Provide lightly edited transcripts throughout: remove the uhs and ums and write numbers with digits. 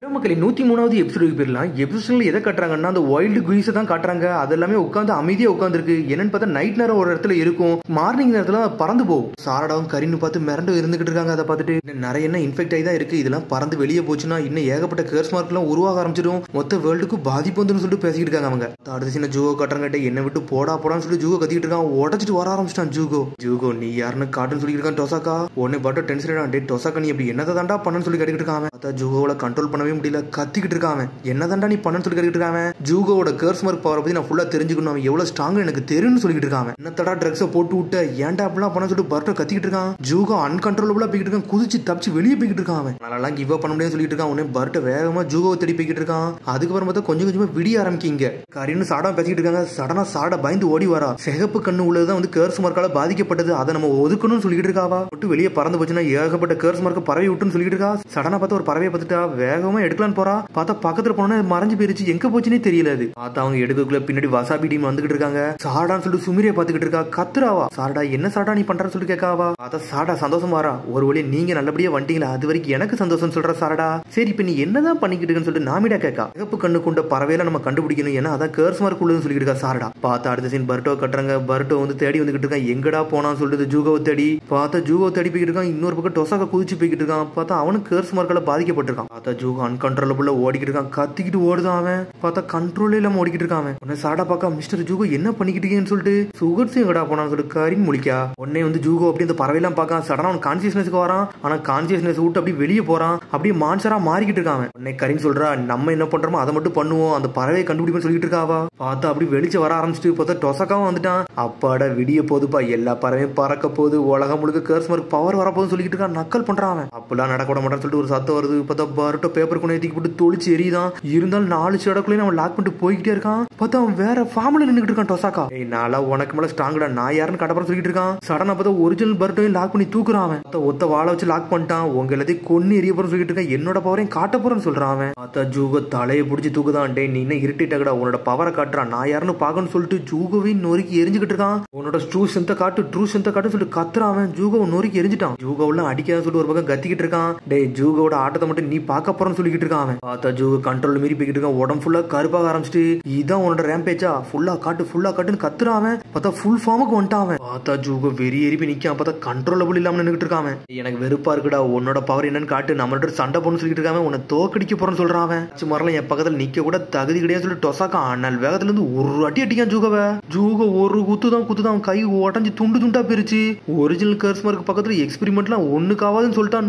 மக்களே 103வது எபிசோடுக்கு போயிடலாம். எபிசோட்ல எதை காட்டுறாங்கன்னா அந்த வைல்டு குயிஸை தான் காட்டுறாங்க. அது எல்லாமே உட்காந்து அமைதியா உட்காந்துருக்கு. என்னன்னு பார்த்தா நைட் நேரம் ஒரு இடத்துல இருக்கும், மார்னிங் நேரத்துல பறந்து போகும். சாரடாவும் கரின்னு பார்த்து மிரண்டு இருந்துகிட்டு இருக்காங்க. அதை பார்த்துட்டு நிறைய என்ன இன்ஃபெக்ட் ஆகி தான் இருக்கு, இதெல்லாம் பறந்து வெளியே போச்சுன்னா இன்னும் ஏகப்பட்ட கேர்ஸ் மார்க் எல்லாம் உருவாக ஆரம்பிச்சிடும், மொத்த வேர்ல்டுக்கு பாதிப்பு வந்துன்னு சொல்லிட்டு பேசிக்கிட்டு இருக்காங்க. அவங்க அடுத்த சின்ன ஜூகோ காட்டுறாங்க. என்ன விட்டு போடா போடான்னு சொல்லிட்டு ஜூகோ கத்திக்கிட்டு இருக்கான். உடச்சிட்டு வர ஆரம்பிச்சிட்டான் ஜூகோ நீ யாருன்னு காட்டுன்னு சொல்லிட்டு இருக்கான். டொசாக்கா உடனே பாட்டு டென்ஷன். டொசாக்கா நீ அப்படி என்னதை தாண்டா பண்ணு சொல்லி கேட்டுக்கிட்டு இருக்காங்க. ஜூகோவை கண்ட்ரோல் பண்ணவே முடியல, கத்திக்கிட்டு இருக்கான். என்னதான்டா நீ பண்ணு சொல்லி கேட்டுக்கிட்டு இருக்கான். ஜூகோவோட கேர்ஸ் மார்க் பவரை பத்தி நான் ஃபுல்லா தெரிஞ்சுக்கணும், அவன் எவ்வளவு ஸ்ட்ராங் எனக்கு தெரியும்னு சொல்லிட்டு இருக்கான். என்னத்தடா ட்ரக்ஸை போட்டு விட்ட, ஏன்டா அப்படிலாம் பண்ண சொல்லிட்டு பர்ட்டோ கத்திக்கிட்டு இருக்கான். ஜூகோ அன்கண்ட்ரோலபிளா போய்கிட்டு இருக்கான், குதிச்சு தப்பிச்சு வெளியே போய்கிட்டு இருக்கான். அவன் நல்லா கிவ் அப் பண்ண முடியாது சொல்லிட்டு இருக்கான். உடனே பர்ட்டோ வேகமா ஜூகோவை தேடி போய்கிட்டு இருக்கான். அதுக்கப்புறம் பார்த்தா கொஞ்சம் கொஞ்சமா விடிய ஆரம்பிக்கிங்க. கரின்னு சாடா பேசிக்கிட்டு இருக்காங்க. சடனா சாடா பயந்து ஓடி வரா. சிகப்பு கண்ணு உள்ளதுதான் வந்து கேர்ஸ் மார்க்கால பாதிக்கப்பட்டது, அதை நம்ம ஒதுக்கணும்னு சொல்லிட்டு இருக்காவா. விட்டு வெளியே பறந்து போச்சுன்னா ஏகப்பட்ட கேர்ஸ் மார்க்க பறவை விட்டுன்னு சொல்லிட்டு இருக்கா. சடனா பார்த்தா ஒரு பறவையை பார்த்துட்டா வேகமா எடுக்கலான்னு போறா. பார்த்தா பக்கத்துல போனா மறைஞ்சு போயிருச்சு, எங்க போச்சுன்னே தெரியல. அது பார்த்தா அவங்க எடுக்கக்குள்ள பின்னாடி வசாபி டீம் வந்துகிட்டு இருக்காங்க. சாடான்னு சொல்லிட்டு சுமிரியை பார்த்துக்கிட்டு இருக்கா. கத்துறாவா. சாடா என்ன சாடா நீ பண்றன்னு சொல்லிட்டு கேட்காவா. பார்த்தா சாடா சந்தோஷம் வரா. ஒரு வழி நீங்க நல்லபடியா வந்துட்டீங்களா, அது வரைக்கும் எனக்கு சந்தோஷம் சொல்ற சாரடா. சரி இப்ப நீ என்னதான் பண்ணிக்கிட்டு இருக்குன்னு சொல்லிட்டு நாமிடா கேட்கா. சிகப்பு கண்ணு கொண்ட பறவையில நம்ம கண்டுபிடிக்கணும், ஏன்னா அதான் கேர்ஸ் மார்க் உள்ளதுன்னு சொல்லிட்டு இருக்கா சாரடா. பார்த்தா அடுத்த சீன் பர்ட்டோ கட்டுறாங்க. பர்ட்டோ வந்து தேடி வந்துகிட்டு இருக்கான். எங்கடா போனான்னு சொல்லிட்டு ஜூகோவை தேடி. பார்த்தா ஜூகோ தேடி போய்கிட்டு இருக்கான். இன்னொரு பக்கம் டொசாக்கா குதிச்சு போய்கிட்டு இருக்கான். பார்த்தா அவனுக்கு கேர்ஸ் மார்க்கால பாதிக்கப்பட்டிருக்கான். பார்த்தா ஜூகோ அன்கண்ட்ரோலபிளா ஓடிக்கிட்டு இருக்கான். கத்திக்கிட்டு ஓடுதான் அவன். பார்த்தா கண்ட்ரோலே இல்லாம ஓடிக்கிட்டு இருக்கான். உடனே சாடா பாக்கா மிஸ்டர் ஜூகோ என்ன பண்ணிக்கிட்டு இருக்கீங்கன்னு சொல்லிட்டு சுகர்ஸ் எங்கடா போனான்னு சொல்லிட்டு கரின் முழிக்கா. உடனே வந்து ஜூகோ அப்படி அந்த பறவைலாம் பார்க்க சடனா அவன் கான்சியஸ்னஸ்க்கு வரான். ஆனா கான்சியஸ்னஸ் விட்டு அப்படி வெளியே போறான். அப்படியே மான்சரா மாறிக்கிட்டு இருக்கான். உடனே கரின் சொல்றா நம்ம என்ன பண்றோமோ அதை மட்டும் பண்ணுவோம், அந்த பறவையை கண்டுபிடிப்போம்னு சொல்லிட்டு இருக்காவா. பார்த்தா அப்படி வெளிச்சம் வர ஆரம்பிச்சுட்டு பார்த்தா டொசாக்காவும் வந்துட்டான். அப்பாடா விடிய போதுப்பா, எல்லா பறவையும் பறக்க போது, உலகம் முழுக்க கேர்ஸ் மார்க் பவர் வரப்போகுதுன்னு சொல்லிட்டு இருக்கான். நக்கல் பண்றான் அவன். அப்பெல்லாம் நடக்க விட மாட்டான்னு சொல்லிட்டு ஒரு சத்தம் வருது. பார்த்தா பர்ட்டோ பேப்பர் கொண்டு ஏத்திக்கு போட்டு தொளிச்சு எரியுதான். இருந்தாலும் 4 ஷேடோக்குள்ளே அவன் லாக் பண்ணிட்டு போய்கிட்டே இருக்கான். பார்த்தா அவன் வேற ஃபார்ம்ல நின்னுட்டு இருக்கான். டொசாக்கா நாளா உனக்கு மேல ஸ்ட்ராங்கடா, நான் யாருன்னு கட்டப்பறம் சொல்லிட்டு இருக்கான். சடனா பார்த்தா ஒரிஜினல் பர்ட்டோயும் லாக் பண்ணி தூக்குறான். அவன் ஒத்த வாழை வச்சு லாக் பண்ணிட்டான். உங்க எல்லாத்தையும் கொன்னு எரிய போறன்னு சொல்லிட்டு இருக்கான். என்னோட பவரையும் காட்ட போறேன்னு சொல்றான் அவன். பார்த்தா ஜூகோ தலையை பிடிச்சி தூக்குதான். டே நீ என்ன இருட்டிட்டாகடா, உன்னோட பவரை காட்டுறான், நான் யாருன்னு பாக்கணும்னு சொல்லிட்டு ஜூகோவை நொறுக்கி எரிஞ்சுக்கிட்டு இருக்கான். உன்னோட ட்ரூ ஸ்ட்ரென்த்தை காட்டு சொல்லிட்டு கத்துறான் அவன். ஜூகோ நொறுக்கி எரிஞ்சிட்டான். ஜூகோவெல்லாம் அடிக்காத சொல்லிட்டு ஒரு பக்கம் கத்திக்கிட்டு இருக்கான். டே ஜூகோட ஆட்டத்தை மட்டும் நீ பார்க்க போறன்னு சொல்லிக்கிட்டு இருக்கான் அவன். பார்த்தா ஜூகோ கண்ட்ரோல் மீறி போய்கிட்டு இருக்கான். உடம்பு ஃபுல்லா கருப்பாக ஆரம்பிச்சிட்டு இதான் உன்னோட ரேம்பேஜா, ஃபுல்லா காட்டுன்னு கத்துறான். பார்த்தா ஃபுல் ஃபார்முக்கு வந்துட்டான். பார்த்தா ஜூகோ வெறி எரிப்பி நிக்கான். பார்த்தா கண்ட்ரோலபிள் இல்லாம நின்னுட்டு இருக்கான். எனக்கு வெறுப்பா இருக்குடா, உன்னோட பவர் என்னன்னு காட்டு, நம்மளோட சண்டை போன்னு சொல்லிட்டு இருக்கான். உன்னை தோக்கடிக்க போறேன்னு சொல்றான். சுமாரெல்லாம் என் பக்கத்துல நிக்க கூட தகுதி கிடையாது சொல்லிட்டு டொசாக்கா அண்ணல் வேகத்துல இருந்து ஒரு அடி அடிக்கான் ஜூகோவை. ஜூகோ ஒரு குத்துதான் அவன் கை உடஞ்சி துண்டா போயிருச்சு. ஒரிஜினல் கேர்ஸ் மார்க் பக்கத்துல எக்ஸ்பெரிமெண்ட்லாம் ஒண்ணுக்காவாதுன்னு சொல்லிட்டு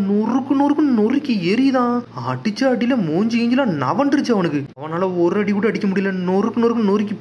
நொறுக்கு எரிதான். அடிச்ச அடியில மூஞ்சி கிஞ்சிலாம் நவண்டுருச்சு அவனுக்கு. அவனால ஒரு அடி கூட அடிக்க முடியல. நொறுக்கி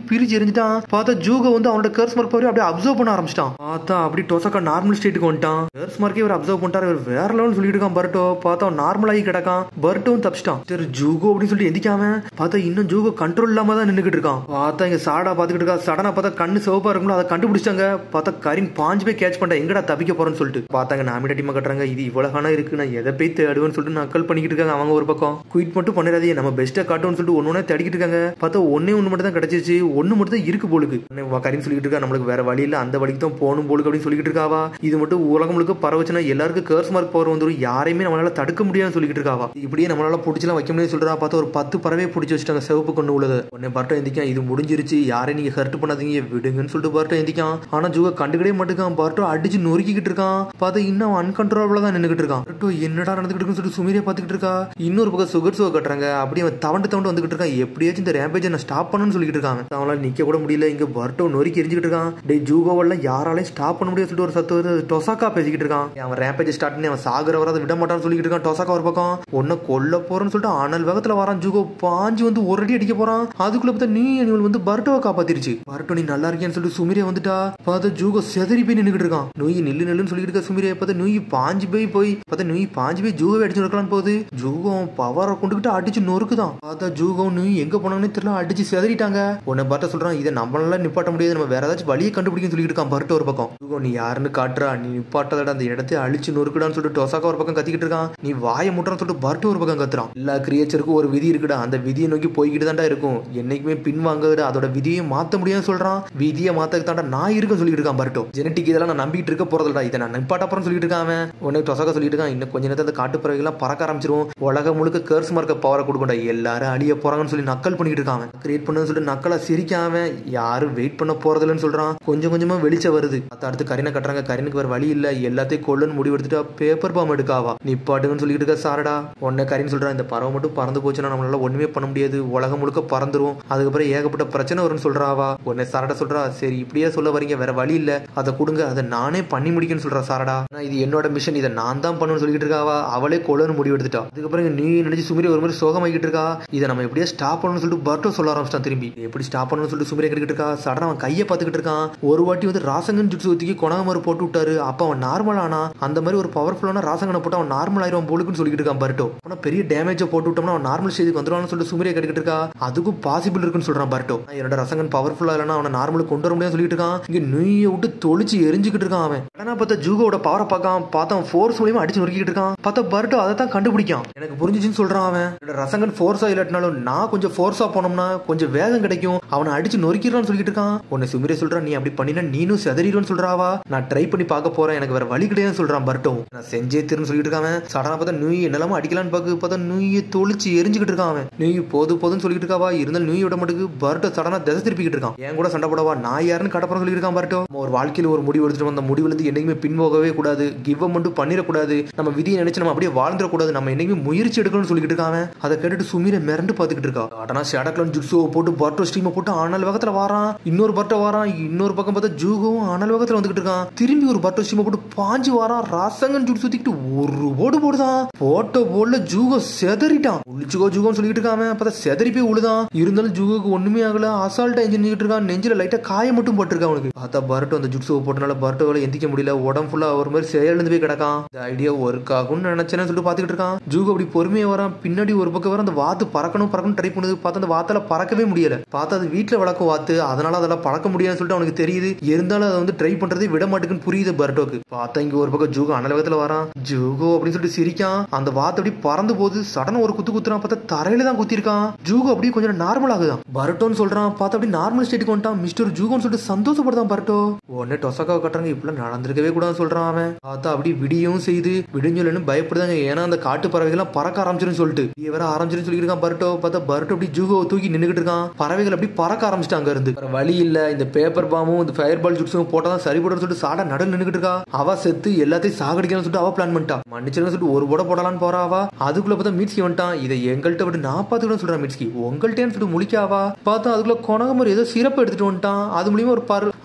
பிரிச்சு எரிஞ்சிட்டான். பார்த்தா ஜூகோ வந்து அவனோட கேர்ஸ் மார்க் பவரை அப்படியே அப்சர்வ் பண்ண ஆரம்பிச்சிட்டான். பார்த்தா அப்படி டொசாக்கா நார்மல் ஸ்டேட்டுக்கு வந்துட்டான். கேர்ஸ் மார்க்கே அவர் அப்சர்வ் பண்ணிட்டாரு. அவர் வேற லெவல் சொல்லிட்டு இருக்கான். பர்ட்டோ பார்த்தா நார்மல் ஆகி கிடக்கான். பர்ட்டோவும் தப்பிச்சிட்டான். சரி ஜூகோ அப்படின்னு சொல்லிட்டு எந்திக்காம பார்த்தா இன்னும் ஜூகோ கண்ட்ரோல் இல்லாம தான் நின்னுகிட்டு இருக்கான். பார்த்தா இங்க சாடா பாத்துக்கிட்டு இருக்கா. சடனா பார்த்தா கண்ணு சிவப்பா இருக்கும்ல, அதை கண்டுபிடிச்சாங்க. பார்த்தா கரின் பாஞ்சு போய் கேட்ச் பண்ண எங்கடா தப்பிக்க போறேன்னு சொல்லிட்டு பார்த்தாங்க. நாமிடா டீமா கட்டுறாங்க. இது இவ்வளவு இருக்கு, நான் எதை போய் தேடுவேன்னு சொல்லிட்டு நக்கல் பண்ணிக்கிட்டு இருக்காங்க. அவங்க ஒரு பக்கம் குயிட் மட்டும் பண்ணிடாதே, நம்ம பெஸ்ட்டா காட்டுவோம்னு சொல்லிட்டு ஒன்னு தேடிக்கிட்டு இருக்காங்க. பார்த்தா ஒன்னு மட்டும் தான் கிடைச்சிச்சு. ஒன்னு மட்டும் தான் இருக்கு போலுக்கு. கரின்னு சொல்லிட்டு இருக்கா. நம்மளுக்கு வேற வழி இல்ல, அந்த வழிக்கு தான் போகணும் போலுக்கு அப்படின்னு சொல்லிட்டு இருக்காவா. இது மட்டும் உலகம் முழுக்க பரவச்சுன்னா எல்லாருக்கும் கேர்ஸ் மார்க் பவர் வந்துடும், யாரையுமே நம்மளால தடுக்க முடியாதுன்னு சொல்லிட்டு இருக்காவா. இப்படியே நம்மளால பிடிச்சலாம் வைக்க முடியாது சொல்றா. பார்த்தா ஒரு 10 பறவை பிடிச்சி வச்சுட்டாங்க சிவப்பு கொண்டு உள்ளது. உடனே பர்ட்டோ எந்திக்கான். இது முடிஞ்சிருச்சு, யாரையும் நீங்க ஹர்ட் பண்ணாதீங்க விடுங்கன்னு சொல்லிட்டு பர்ட்டோ எந்திக்கான். ஆனா ஜூகோ கண்டுக்கிட்டே மாட்டுக்கான். பர்ட்டோ அடிச்சு நொறுக்கிட்டு இருக்கான். பார்த்தா இன்னும் அன்கண்ட்ரோலபிளா தான் நின்னுகிட்டு இருக்கான். பர்ட்டோ என்னடா நடந்துகிட்டு இருக்குன்னு சொல்லிட்டு சுமீரியா பாத்துக்கிட்டு இருக்கா. இன்னொரு பக்கம் சுகர்ஸோ கட்டுறாங்க. அப்படியே அவன் தவண்டு வந்துகிட்டு இருக்கான். எப்படியாச்சும் இந்த ரேம்பேஜை நான் ஸ்டாப் பண்ணணும்னு சொல்லிட்டு இருக்காங்க. அவனால நிக்க கூட முடியல. இங்க பர்ட்டோ நொறுக்கி எரிஞ்சுக்கிட்டு இருக்கான். டே ஜூகோவெல்லாம் யாராலையும் ஸ்டாப் பண்ண முடியாது சொல்லிட்டு ஒரு சத்து வருது. டொசாக்கா பேசிக்கிட்டு இருக்கான். அவன் ரேம்பேஜ் ஸ்டார்ட் பண்ணி அவன் சாகுற வர விட மாட்டான்னு சொல்லிட்டு இருக்கான். டொசாக்கா ஒரு பக்கம் ஒன்ன கொல்ல போறேன்னு சொல்லிட்டு ஆனல் வேகத்துல வரான். ஜூகோ பாஞ்சு வந்து ஒரு அடி அடிக்க போறான். அதுக்குள்ள பார்த்தா நீ வந்து பர்ட்டோவை காப்பாத்திருச்சு. பர்ட்டோ நீ நல்லா இருக்கியான்னு சொல்லிட்டு சுமிரியா வந்துட்டா. பார்த்தா ஜூகோ செதறி போய் நின்னுகிட்டு இருக்கான். நோய் நில்லுன்னு சொல்லிட்டு இருக்க சுமிரியா. பார்த்தா நோய் பாஞ்சு போய் ஜூகோவை அடிச்சு நொறுக்கலாம் போகுது. ஜூகோ பவரை கொண்டுகிட்டு அடிச்சு நொறுக்குதான். பார்த்தா ஜூகோ நோய் எங்க போனான்னு தெரியல, அடிச்சு செதறிட்டாங்க. உன்னை பர்ட்டோ சொல்றான், இதை நம்மளால நிப்பாட்ட முடியாது, நம்ம வேற ஏதாச்சும் வழியை கண்டுபிடிக்கன்னு சொல்லிட்டு இருக்கான். பர்ட்டோ ஒரு பக்கம் ஜூகோ நீ யாருன்னு காட்டுறா, நீ நிப்பாட்டதட அந்த இடத்தை அழிச்சு நொறுக்குடான்னு சொல்லிட்டு டொசாக்கா ஒரு பக்கம் கத்திக்கிட்டு இருக்கான். நீ வாயை முட்டுறான்னு சொல்லிட்டு பர்ட்டோ ஒரு பக்கம் கத்துறான். எல்லா கிரியேச்சருக்கும் ஒரு விதி இருக்குடா, அந்த விதியை நோக்கி போய்கிட்டு தான்டா இருக்கும், என்னைக்குமே பின் வாங்குறா, அதோட விதியை மாத்த முடியாதுன்னு சொல்றான். விதியை மாத்தக்கு தாண்டா நான் இருக்குன்னு சொல்லிட்டு இருக்கான் பர்ட்டோ. ஜெனட்டிக் இதெல்லாம் நான் நம்பிட்டு இருக்க போறதுடா, இதை நான் நிப்பாட்ட போறேன்னு சொல்லிட்டு இருக்கான். உடனே டொசாக்கா சொல்லிட்டு இருக்கான், இன்னும் கொஞ்ச நேரத்தை அந்த காட்டு பறவைகள்லாம் பறக்க ஆரம்பிச்சிரும், உலகம் முழுக்க கர்ஸ் மார்க்க பவரை கொடுக்கண்டா, எல்லாரும் அழிய போறாங்கன்னு சொல்லி நக்கல் பண்ணிட்டு இருக்காங்க. கிரியேட் பண்ணு சொல்லிட்டு நக்கலா சிரிக்காம யாரும் வெயிட் பண்ண போறதில்லன்னு சொல்றான். கொஞ்சம் கொஞ்சமா வெளிச்சம் வருது. அடுத்து கரீனை கட்டுறாங்க. கரீனுக்கு வேற வழி இல்ல, எல்லாத்தையும் கொல்லுன்னு முடிவு எடுத்துட்டா பேப்பர் பாம் எடுக்காவா நிப்பாட்டுன்னு சொல்லிட்டு இருக்கா சாரடா. உடனே கரீன் சொல்றான், இந்த பறவை மட்டும் பறந்து போச்சுன்னா நம்மளால ஒண்ணுமே பண்ண முடியாது, உலகம் முழுக்க பறந்துரும், அதுக்கப்புறம் ஏகப்பட்ட பிரச்சனை வரும்னு சொல்றாவா. உடனே சாரடா சொல்றா, சரி இப்படியே சொல்ல வரீங்க, வேற வழி இல்ல, அதை கொடுங்க, அதை நானே பண்ணி முடிக்கன்னு சொல்றா சாரடா. இது என்னோட மிஷன், இதை நான் தான் பண்ணணும்னு சொல்லிட்டு இருக்காவா. அவளே கொலன்னு முடிவு எடுத்துட்டா. அதுக்கப்புறம் நீ நினைச்சு சுமிரி ஒரு மாதிரி சோகமாக்கிட்டு இருக்கா. இதை நம்ம எப்படியே ஸ்டாப் பண்ணணும்னு சொல்லிட்டு பர்ட்டோ சொல்ல ஆரம்பிச்சிட்டான். திரும்பி எப்படி ஸ்டாப் பண்ணணும்னு சொல்லிட்டு சுமிரியை கேட்டுக்கிட்டு இருக்கா. சடனா அவன் கையை பார்த்துக்கிட்டு இருக்கான். ஒரு வாட்டி வந்து ராசங்கன் ஜுட்சு ஊத்திக்கு கொனகமாறு போட்டு விட்டாரு. அப்ப அவன் நார்மல் ஆனா, அந்த மாதிரி ஒரு பவர்ஃபுல்லான ராசங்கனை போட்டு அவன் நார்மல் ஆயிரும் போலுக்குன்னு சொல்லிட்டு இருக்கான் பர்ட்டோ. ஆனா பெரிய டேமேஜை போட்டு விட்டோம்னா அவன் நார்மல் ஸ்டேஜுக்கு வந்துருவான்னு சொல்லிட்டு சுமிரியை கேட்டுக்கிட்டு இருக்கா. அதுக்கும் பாசிபிள் இருக்குன்னு சொல்றான் பர்ட்டோ. என்னோட ரசங்கன் பவர்ஃபுல்லா இல்லைன்னா அவனை நார்மலுக்கு கொண்டு வர முடியாது சொல்லிட்டு இருக்கான். இங்க நுய்யை விட்டு தொளிச்சு எரிஞ்சுக்கிட்டு இருக்கான் அவன். ஆனா பார்த்தா ஜூகோட பவரை பார்த்தா ஃபோர்ஸ் மூலியமா அடிச்சு நொறுக்கிட்டு இருக்கான். பார்த்தா பர்ட்டோ அதை தான் கண்டுபிடிக்கான். எனக்கு புரிஞ்சிச்சுன்னு சொல்றான் அவன். ரசங்கன் ஃபோர்ஸா இல்லாட்டினாலும் நான் கொஞ்சம் ஃபோர்ஸா போனோம்னா கொஞ்சம் வேகம் கிடைக்கும், அவனை அடிச்சு நொறுக்கிறான்னு சொல்லிட்டு இருக்கான். உன்னை சுமிரே சொல்றான், நீ அப்படி பண்ணினா நீனும் செதறிடுன்னு சொல்றாவா. நான் ட்ரை பண்ணி பார்க்க போறேன், எனக்கு வேற வழி கிடையாதுன்னு சொல்றான் பர்ட்டோ. நான் செஞ்சே திருன்னு சொல்லிட்டு இருக்கான். சடனா பார்த்தா நுய் என்னெல்லாம அடிக்கலான்னு பார்த்தா நுய்யை தொளிச்சு எரிஞ்சுக்கிட்டு இருக்கான் அவன். நுய் போதுன்னு சொல்லிட்டு இருக்காவா. இருந்தாலும் நுய் விட மாட்டுக்கு பர்ட்டோ சடனா திசை திருப்பிக்கிட்டு இருக்கான். என் கூட சண்டை போடவா, நான் யாருன்னு கடப்புறம் சொல்லிட்டு இருக்கான் பர்ட்டோ. ஒரு வாழ்க்கையில ஒரு முடிவு எடுத்துட்டு வந்த முடிவுல இருந்து என்னைக்குமே பின்வோகவே கூடாது, கிவ் அப் மட்டும் பண்ணிடக்கூடாது, நம்ம விதியை நினைச்சு நம்ம அப்படியே வாழ்ந்துடக்கூடாது, நம்ம என்னைக்குமே முயற்சி எடுக்கணும்னு சொல்லிட்டு இருக்காங்க. அதை கேட்டுட்டு சுமிரை மிரண்டு பார்த்துக்கிட்டு இருக்கா. ஆனா ஷேடக்லன் ஜுட்சுவை போட்டு பர்ட்டோ ஸ்ட்ரீமை போட்டு ஆனல் வேகத்துல வாரான். இன்னொரு பர்ட்டோ வாரான். இன்னொரு பக்கம் பார்த்தா ஜூகவும் ஆனல் வேகத்துல வந்துகிட்டு இருக்கான். திரும்பி ஒரு பர்ட்டோ ஸ்ட்ரீமை போட்டு பாஞ்சு வாரான். ராசங்கன் ஜுட்சு தூக்கிட்டு ஒரு ஓடு போடுதான். போட்டோ போல ஜூகோ செதறிட்டான். உளிச்சுக்கோ ஜூகோன்னு சொல்லிட்டு இருக்காம பார்த்தா செதறி போய் உழுதான். இருந்தாலும் ஜூகோக்கு ஒண்ணுமே ஆகல. அசால்ட்டா எஞ்சிட்டு இருக்கான். நெஞ்சில லைட்டா காயம் மட்டும் போட்டிருக்கான் அவனுக்கு. பார்த்தா பர்ட்டோ அந்த ஜுட்சுவை போட்டனால பர்ட்டோவால எந்திக்க முடியல. உடம்பு ஃபுல்லா ஒரு மாதிரி செயலிழந்து போய் கிடக்கான். இந்த ஐடியா ஒர்க் ஆகும்னு நினைச்சேன்னு சொல்லிட்டு பாத்துக்கிட்டு இருக்கான். ஜூகோ அப்படி பொறுமையா வரான். பின்னாடி ஒரு பக்கம் வர அந்த வாத்து பறக்கணும் ட்ரை பண்ணுது. பார்த்தா அந்த வாத்தால பறக்கவே முடியல. பார்த்தா அது வீட்டுல வளர்க்கும் வாத்து, அதனால அதெல்லாம் பறக்க முடியாதுன்னு சொல்லிட்டு அவனுக்கு தெரியுது. இருந்தாலும் அதை வந்து ட்ரை பண்றதே விட மாட்டேங்குன்னு புரியுது பர்ட்டோக்கு. பார்த்தா இங்க ஒரு பக்கம் ஜூகோ அனலகத்துல வரான். ஜூகோ அப்படின்னு சொல்லிட்டு சிரிக்கான். அந்த வாத்து அப்படி பறந்து போது சடனா ஒரு குத்துறான். பார்த்தா தரையில தான் குத்திருக்கான். ஜூகோ அப்படியே கொஞ்சம் நார்மல் ஆகுதான். பர்ட்டோன்னு சொல்றான். பார்த்தா அப்படி நார்மல் ஸ்டேட்டுக்கு வந்துட்டான். மிஸ்டர் ஜூகோன்னு சொல்லிட்டு சந்தோஷப்படுதான் பர்ட்டோ. உடனே டொசக்காவை கட்டுறாங்க. இப்பெல்லாம் நடந்திருக்கவே கூடாதுன்னு சொல்றான் அவன். பார்த்தா அப்படி விடியும் செய்து விடிஞ்சொல்லன்னு பயப்படுதாங்க. ஏன்னா அந்த காட்டு பறவைகள்லாம் பறக்க ஆரம்பிச்சிருன்னு சொல்லிட்டு இவர ஆரம்பிச்சிருன்னு சொல்லிட்டு இருக்கான் பர்ட்டோ. பார்த்தா பர்ட்டோ அப்படி ஜூகோவை தூக்கி நின்னுகிட்டு இருக்கான். பறவைகள் அப்படி பறக்க ஆரம்பிச்சிட்டாங்க இருந்து. வழி இல்ல, இந்த பேப்பர் பாமும் இந்த ஃபயர் பால் ஜுட்ஸும் போட்டாதான் சரிபடுன்னு சொல்லிட்டு சாடா நடுவில் நின்னுகிட்டு இருக்கா. அவ செத்து எல்லாத்தையும் சாகடிக்கணும்னு சொல்லிட்டு அவ பிளான் பண்ணிட்டா. மன்னிச்சிருன்னு சொல்லிட்டு ஒரு போட போடலான்னு போறாவா. அதுக்குள்ள பார்த்தா மீட்ஸ்கி வந்துட்டான். இதை எங்கள்கிட்ட விட்டு நான் பாத்துக்கணும்னு சொல்றான் மீட்ஸ்கி. உங்கள்கிட்டன்னு சொல்லிட்டு முழிக்காவா. பார்த்தா அதுக்குள்ள கொனகமர் ஏதோ சிறப்பு எடுத்துட்டு வந்துட்டான். அது மூலியமா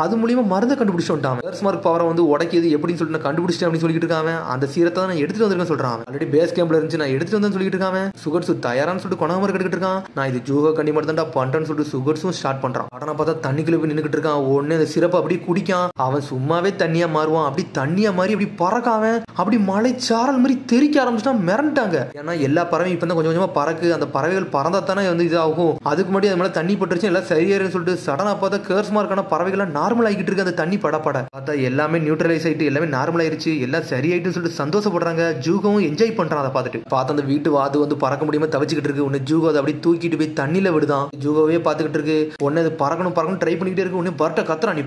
அது மூலியமா மருந்தை கண்டுபிடிச்சு வந்துட்டான். கர்ஸ்மார்க் பவரை வந்து உடைக்கிது எப்படின்னு சொல்லிட்டு நான் கண்டுபிடிச்சிட்டேன் அப்படின்னு சொல்லிட்டு இருக்காங்க. அந்த சீரத்தை நான் எடுத்துட்டு வந்திருக்கேன் சொல்றான். ஆல்ரெடி பேஸ் கேம்ப்ல இருந்துச்சு, நான் எடுத்துட்டு வந்தேன்னு சொல்லிட்டு இருக்காங்க. சுகர்ஸு தயாரான்னு சொல்லிட்டு கொனகமர் கட்டுக்கிட்டு இருக்கான். நான் இது ஜூகோ கண்டி மட்டும் தான் பண்றேன்னு சொல்லிட்டு சுகர்ஸும் ஸ்டார்ட் பண்றான். ஆனா பார்த்தா தண்ணிக்குள்ள போய் நின்னுகிட்டு இருக்கான். உடனே அந்த சிறப்பு அப்படி குடிக்கான். அவன் சும்மாவே தண்ணியா மாறுவான். அப்படி தண்ணியா மாறி அப்படி பறக்காம அப்படி மலை சாரல் மாதிரி தெரிக்க ஆரம்பிச்சுட்டான். மிரண்டாங்க. ஏன்னா எல்லா பறவையும் இப்ப தான் கொஞ்சம் கொஞ்சமா பறக்கு. அந்த பறவைகள் பறந்தா தானே வந்து இதாகும். அதுக்கு முன்னாடி அது மேல தண்ணி பட்டுருச்சு எல்லாம் சரியாருன்னு சொல்லிட்டு சடனா பார்த்தா கர்ஸ்மார்க்கான பறவைகள் நார்மல் ஆகிட்டு இருக்கு. அந்த தண்ணி படப்பட பார்த்தா எல்லாமே நியூட்ரலைஸ் ஆயிட்டு எல்லாமே நார்மல் ஆயிருச்சு, எல்லாம் சரியாயிட்டு சொல்லிட்டு சந்தோஷப்படுறாங்க. ஜூகவும் என்ஜாய் பண்றான். அதை பார்த்துட்டு பார்த்தா அந்த வீட்டு வாது வந்து பறக்க முடியாம தவிச்சுக்கிட்டு இருக்கு. உன்னை ஜூகோ அதை அப்படி தூக்கிட்டு போய் தண்ணியில விடுதான். ஜூகோவே பார்த்துக்கிட்டு இருக்கு. உடனே அது பறக்கணும் ட்ரை பண்ணிக்கிட்டே இருக்கு. உடனே பர்ட்ட கத்துறான், நீ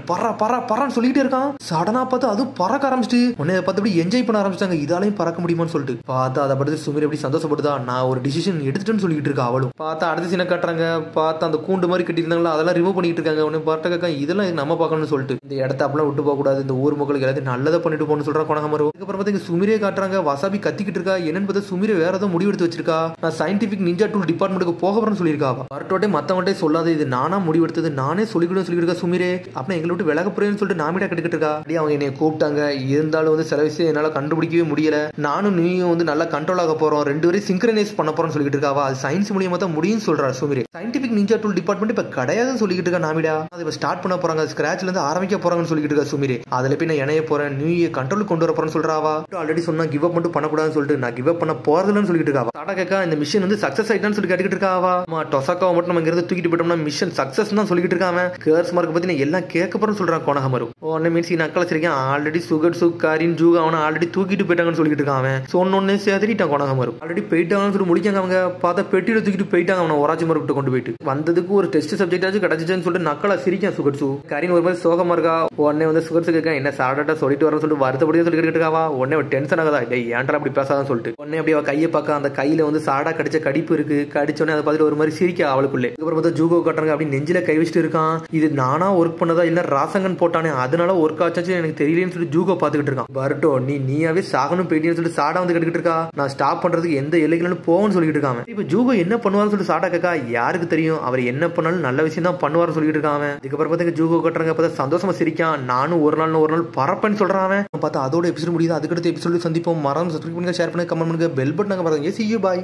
பறான்னு சொல்லிட்டே இருக்கான். சடனா பார்த்து அதுவும் பறக்க ஆரம்பிச்சிட்டு உடனே அதை பார்த்து அப்படி என்ஜாய் பண்ண ஆரம்பிச்சாங்க. இதாலையும் பறக்க முடியுமான்னு சொல்லிட்டு பார்த்தா அதை படுத்து சுமிர் எப்படி சந்தோஷப்படுதா. நான் ஒரு டிசிஷன் எடுத்துட்டேன்னு சொல்லிட்டு இருக்கா அவளும். பார்த்தா அடுத்த சீனை காட்டுறாங்க. பார்த்தா அந்த கூண்டு மாதிரி கட்டி இருந்தாங்களா அதெல்லாம் ரிமூவ் பண்ணிட்டு இருக்காங்க. உடனே பர்ட்ட கக்கா இதெல்லாம் நம்ம பார்க்கணும்னு சொல்லிட்டு இந்த இடத்த அப்பெல்லாம் விட்டு போக கூடாது, இந்த ஊர் மக்களுக்கு எல்லாத்தையும் நல்லதை பண்ணிட்டு போகணும்னு சொல்றான் கொனகமரு. அதுக்கப்புறம் பார்த்தா சுமிரே காட்டுறாங்க. வசாபி கத்திக்கிட்டு இருக்கா. என்னன்னு பார்த்தா சுமிரே வேற ஏதோ முடிவு எடுத்து வச்சிருக்கா. நான் சயின்டிபிக் நிஞ்சா டூல் டிபார்ட்மெண்ட்டுக்கு போக போறேன்னு சொல்லியிருக்கா. பர்ட்டோட்டே மத்தவன்ட்டே சொல்லாது, இது நானா முடிவெடுத்தது, நானே சொல்லிக்கிட்டு சொல்லியிருக்கா சுமிரே. அப்படின்னா எங்களை விட்டு விலக போறேன்னு சொல்லிட்டு நாமிடா கட்டுக்கிட்டு இருக்கா. அப்படி அவங்க என்னை கூப்பிட்டாங்க. இருந்தாலும் வந்து சில விஷயம் என்னால கண்டுபிடிக்கவே முடியல. நானும் நீயும் வந்து நல்லா கண்ட்ரோல் ஆக போறோம், ரெண்டு பேரும் சிங்க்ரனைஸ் பண்ண போறோம்னு சொல்லிட்டு இருக்காவா. அது சயின்ஸ் மூலியமா தான் முடியும்னு சொல்றாரு சுமிரே. சயின்டிபிக் நிஞ்சா டூல் டிபார்ட்மெண்ட் இப்ப கிடையாதுன்னு சொல்லிட்டு இருக்கா நாமிடா. அது இப்ப ஸ்டார்ட் பண்ண போறாங்க, ஸ்கிராச்ல இருந்து ஆரம்பிக்க போறாங்கன்னு சொல்லிட்டு இருக்கா சுமிரே. அதுல போய் நான் இணைய போறேன், நியூ கண்ட்ரோல் கொண்டு வர போறேன்னு சொல்றாவா. ஆல்ரெடி சொன்னா கிவ் அப் மட்டும் பண்ணக்கூடாதுன்னு சொல்லிட்டு நான் கிவ் அப் பண்ண போறதுன்னு சொல்லிட்டு இருக்காவா. டாடா கேக்கா இந்த மிஷன் வந்து சக்சஸ் ஆயிட்டான்னு சொல்லி கேட்டுக்கிட்டு இருக்காவா. டொசாக்காவை மட்டும் நம்ம இங்கிருந்து தூக்கிட்டு போயிட்டோம்னா மிஷன் சக்சஸ் தான் சொல்லிட்டு இருக்காம. கர்ஸ்மார்க் பத்தி நான் எல்லாம் கேட்க போறேன்னு சொல்றான் கொனகமரு. உடனே மீன்ஸ் நக்கல சரிக்கா ஆல்ரெடி சுகர் காரின் ஜூகா அவனை ஆல்ரெடி தூக்கிட்டு போயிட்டாங்கன்னு சொல்லிட்டு இருக்கான். சொன்னோன்னே சேதறிட்டான் கொனகமரு. ஆல்ரெடி போயிட்டாங்கன்னு சொல்லி முடிக்காங்க. அவங்க பார்த்தா பெட்டியில தூக்கிட்டு போயிட்டாங்க. அவனை ஒராச்சி மறு கொண்டு போயிட்டு வந்ததுக்கு ஒரு டெஸ்ட் சப்ஜெக்டாச்சும் கிடைச்சிச்சுன்னு சொல்லிட்டு நக்கலா சிரிக்கான் சுகர்சு. கரின் ஒரு மாதிரி சோகமா இருக்கா. உடனே வந்து சுகர்ஸுக்கு இருக்கேன் என்ன சாடாட்டா சொல்லிட்டு வரேன்னு சொல்லிட்டு வருத்தப்படியே சொல்லிட்டு இருக்காவா. உடனே டென்ஷன் ஆகுதா, டேய் ஏன்டா அப்படி பேசாதான் சொல்லிட்டு உடனே அப்படியே அவ கையை பார்க்க அந்த கையில வந்து சாடா கடிச்ச கடிப்பு இருக்கு. கடிச்சோடனே அதை பார்த்துட்டு ஒரு மாதிரி சிரிக்க அவளுக்குள்ளே. அதுக்கப்புறம் பார்த்தா ஜூகோ கட்டுறாங்க அப்படி நெஞ்சில கை வச்சுட்டு இருக்கான். இது நானா ஒர்க் பண்ணதா இல்ல ராசங்கன் போட்டானே அதனால ஒர்க் ஆச்சாச்சு எனக்கு தெரியலன்னு சொல்லி ஜூகோ பாத்துக்கிட்டு இருக்கான். வரட்டோ நீயாவே சாகணும் போயிட்டேன்னு சொல்லிட்டு சாடா வந்து கட்டுக்கிட்டு இருக்கா. நான் ஸ்டாப் பண்றதுக்கு எந்த எல்லைகளும் போகணும்னு சொல்லிட்டு இருக்காங்க. இப்ப ஜூகோ என்ன பண்ணுவாருன்னு சொல்லிட்டு சாடா கேக்கா. யாருக்கு தெரியும், அவர் என்ன பண்ணாலும் நல்ல விஷயம் தான் பண்ணுவாருன்னு சொல்லிட்டு இருக்காங்க. அதுக்கப்புறம் பார்த்தா ஜூகோ கட்டுறாங்க. பார்த்தா சந்தோஷமா சிரிக்கான். நானும் ஒரு நாள் பரப்பேன்னு சொல்றான். பார்த்தா அதோட எபிசோட் முடியுது. அதுக்கடுத்த எபிசோட் சந்திப்போம். மறந்து சப்ஸ்கிரைப் பண்ணுங்க, ஷேர் பண்ணுங்க, கமெண்ட் பண்ணுங்க, பெல் பட்டன் பாருங்க. See you, bye.